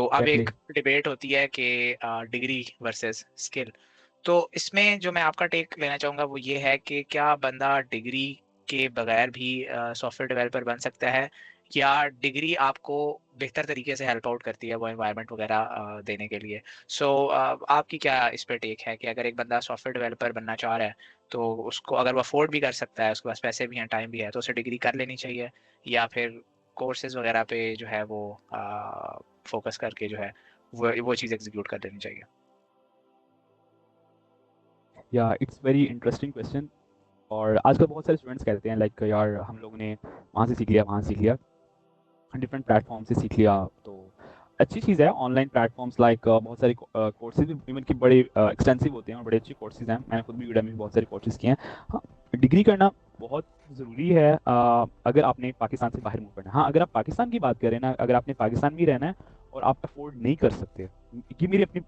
तो अब एग्जैक्टली। एक डिबेट होती है कि डिग्री वर्सेस स्किल। तो इसमें जो मैं आपका टेक लेना चाहूँगा वो ये है कि क्या बंदा डिग्री के बगैर भी सॉफ्टवेयर डेवलपर बन सकता है, या डिग्री आपको बेहतर तरीके से हेल्प आउट करती है वो एनवायरनमेंट वगैरह देने के लिए। सो आपकी क्या इस पे टेक है कि अगर एक बंदा सॉफ्टवेयर डेवलपर बनना चाह रहा है तो उसको, अगर वो अफोर्ड भी कर सकता है, उसके पास पैसे भी हैं, टाइम भी है, तो उसे डिग्री कर लेनी चाहिए, या फिर कोर्सेज वगैरह पे जो है वो फोकस करके जो है वो चीज़ एग्जीक्यूट कर लेनी चाहिए। या इट्स वेरी इंटरेस्टिंग क्वेश्चन। और आजकल बहुत सारे स्टूडेंट्स कहते हैं लाइक यार हम लोग ने वहाँ से सीख लिया, वहाँ से सीख लिया, डिफरेंट प्लेटफॉर्म से सीख लिया। तो अच्छी चीज़ है ऑनलाइन प्लेटफॉर्म्स लाइक बहुत सारे कोर्सेज भी इवन कि बड़े एक्सटेंसिव होते हैं और बड़े अच्छे कोर्सेज हैं। मैंने खुद भी यूडेमी में बहुत सारे कोर्सेज किए हैं। हाँ, डिग्री करना बहुत ज़रूरी है अगर आपने पाकिस्तान से बाहर मूव करना है। हाँ, अगर आप पाकिस्तान की बात करें ना, अगर आपने पाकिस्तान में ही रहना है और आप अफोर्ड नहीं कर सकते, ये मेरी अपनी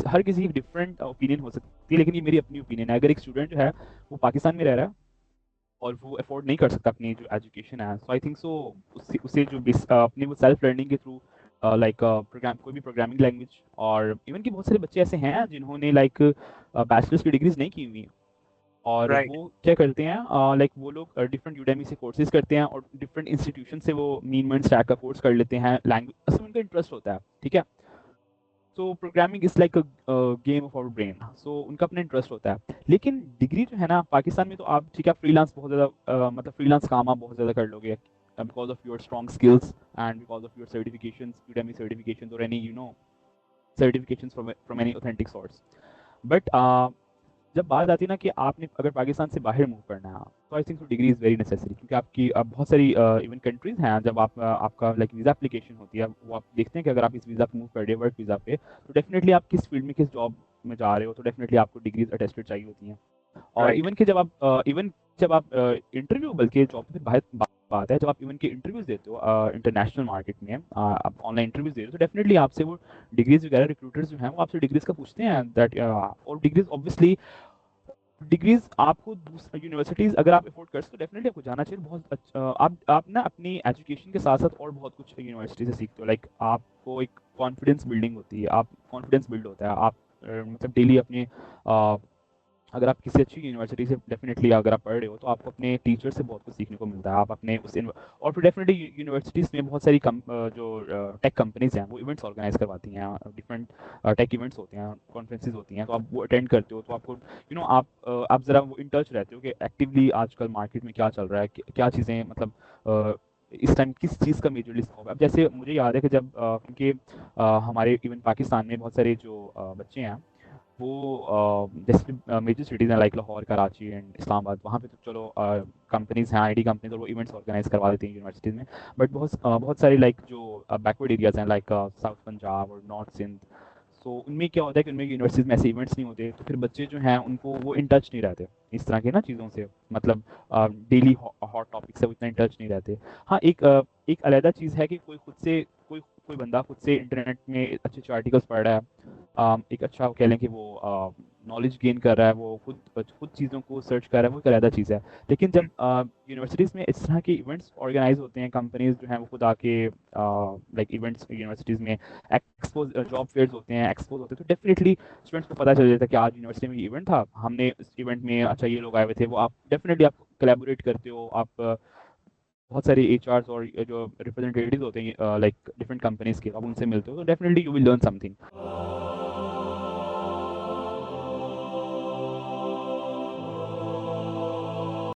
हर किसी की डिफरेंट ओपिनियन हो सकती है, लेकिन ये मेरी अपनी ओपिनियन है। अगर एक स्टूडेंट जो है वो पाकिस्तान में रह रहा है और वो अफोर्ड नहीं कर सकता अपनी जो एजुकेशन है, सो आई थिंक सो उसे उसे जो अपनी वो सेल्फ लर्निंग के थ्रू लाइक प्रोग्राम, कोई भी प्रोग्रामिंग लैंग्वेज, और इवन कि बहुत सारे बच्चे ऐसे हैं जिन्होंने लाइक बैचलर्स की डिग्रीज नहीं की हुई, और राइट। वो क्या करते हैं लाइक वो लोग डिफरेंट यूडेमी से कोर्सेज करते हैं और डिफरेंट इंस्टीट्यूशन से वो मीन मंथ स्टैक का कोर्स कर लेते हैं। लैंग्वेज असल में उनका इंटरेस्ट होता है, ठीक है। So programming is like a game of our brain, so उनका अपना इंटरेस्ट होता है। लेकिन डिग्री जो है ना पाकिस्तान में, तो आप ठीक है फ्रीलांस बहुत ज़्यादा मतलब फ्रीलांस काम आप बहुत ज़्यादा कर लोगे because of your strong skills and because of your certifications, Udemy certifications और any certifications from any authentic source. But जब बात आती है ना कि आपने अगर पाकिस्तान से बाहर मूव करना है, तो आई थिंक तो डिग्री इज़ वेरी नेसेसरी, क्योंकि आपकी अब बहुत सारी इवन कंट्रीज़ हैं जब आप आपका लाइक वीज़ा एप्लीकेशन होती है, वो आप देखते हैं कि अगर आप इस वीज़ा पे मूव कर रहे हो वर्क वीज़ा पे, तो डेफिनेटली आप किस फील्ड में किस जॉब में जा रहे हो, तो डेफिनेटली आपको डिग्रीज अटेस्टेड चाहिए होती हैं। और राइट। इवन कि जब आप इंटरव्यू, बल्कि जॉब पे बात है, जब आप इवन के इंटरव्यूज देते हो इंटरनेशनल मार्केट में, आप ऑनलाइन इंटरव्यूज दे रहे हो, तो डेफिनेटली आपसे वो डिग्रीज वगैरह, रिक्रूटर्स जो हैं वो आपसे डिग्रीज का पूछते हैं दैट, और डिग्रीज ऑब्वियसली, डिग्रीज आपको यूनिवर्सिटीज़ अगर आप अफोर्ड कर सकते हो, डेफिनेटली आपको जाना चाहिए। बहुत अच्छा आप ना अपनी एजुकेशन के साथ साथ और बहुत कुछ यूनिवर्सिटी से सीखते हो, लाइक आपको एक कॉन्फिडेंस बिल्डिंग होती है, आप कॉन्फिडेंस बिल्ड होता है, आप मतलब डेली अपने अगर आप किसी अच्छी यूनिवर्सिटी से डेफिनेटली अगर आप पढ़ रहे हो, तो आपको अपने टीचर से बहुत कुछ सीखने को मिलता है। आप अपने और फिर डेफिनेटली यूनिवर्सिटीज़ में बहुत सारी जो टेक कंपनीज हैं वो इवेंट्स ऑर्गेनाइज करवाती हैं, डिफरेंट टेक इवेंट्स होते हैं, कॉन्फ्रेंसेज होती हैं, तो आप वो अटेंड करते हो, तो आपको आप ज़रा वो इन टच रहते हो कि एक्टिवली आजकल मार्केट में क्या चल रहा है, क्या चीज़ें मतलब इस टाइम किस चीज़ का मेजरली स्कोप है। अब जैसे मुझे याद है कि जब क्योंकि हमारे इवन पाकिस्तान में बहुत सारे जो बच्चे हैं वो जैसे मेजर सिटीज़ हैं लाइक लाहौर, कराची एंड इस्लामाबाद, वहाँ पे तो चलो कंपनीज़ हैं, आईटी कंपनीज, और वो इवेंट्स ऑर्गेनाइज करवा देती हैं यूनिवर्सिटीज़ में। बट बहुत सारी लाइक जो बैकवर्ड एरियाज़ हैं लाइक साउथ पंजाब और नॉर्थ सिंध, सो उनमें क्या होता है कि उनमें यूनिवर्सिटीज़ में ऐसे इवेंट्स नहीं होते, तो फिर बच्चे जो हैं उनको वो इन टच नहीं रहते इस तरह के ना चीज़ों से, मतलब डेली हॉट टॉपिक से वो इतना इन टच नहीं रहते। हाँ, एक अलहदा चीज़ है कि कोई बंदा खुद से इंटरनेट में अच्छे अच्छे आर्टिकल्स पढ़ रहा है, एक अच्छा कह लें कि वो नॉलेज गेन कर रहा है, वो खुद चीज़ों को सर्च कर रहा है, वो एक अलग चीज़ है। लेकिन जब यूनिवर्सिटीज़ में इस तरह के इवेंट्स ऑर्गेनाइज होते हैं, कंपनीज जो हैं वो खुद आके लाइक इवेंट्स यूनिवर्सिटीज़ में एक्सपोज, जॉब फेयर्स होते हैं, एक्सपोज होते हैं, तो डेफिनेटली स्टूडेंट्स को पता चल जाता है कि आज यूनिवर्सिटी में इवेंट था, हमने इस इवेंट में अच्छा ये लोग आए हुए थे, वो आप डेफिनेटली आप कोलैबोरेट करते हो, आप बहुत सारे एचआर्स और जो रिप्रेजेंटेटिव्स होते हैं लाइक डिफरेंट कंपनीज के, आप उनसे मिलते हो, तो definitely you will learn something.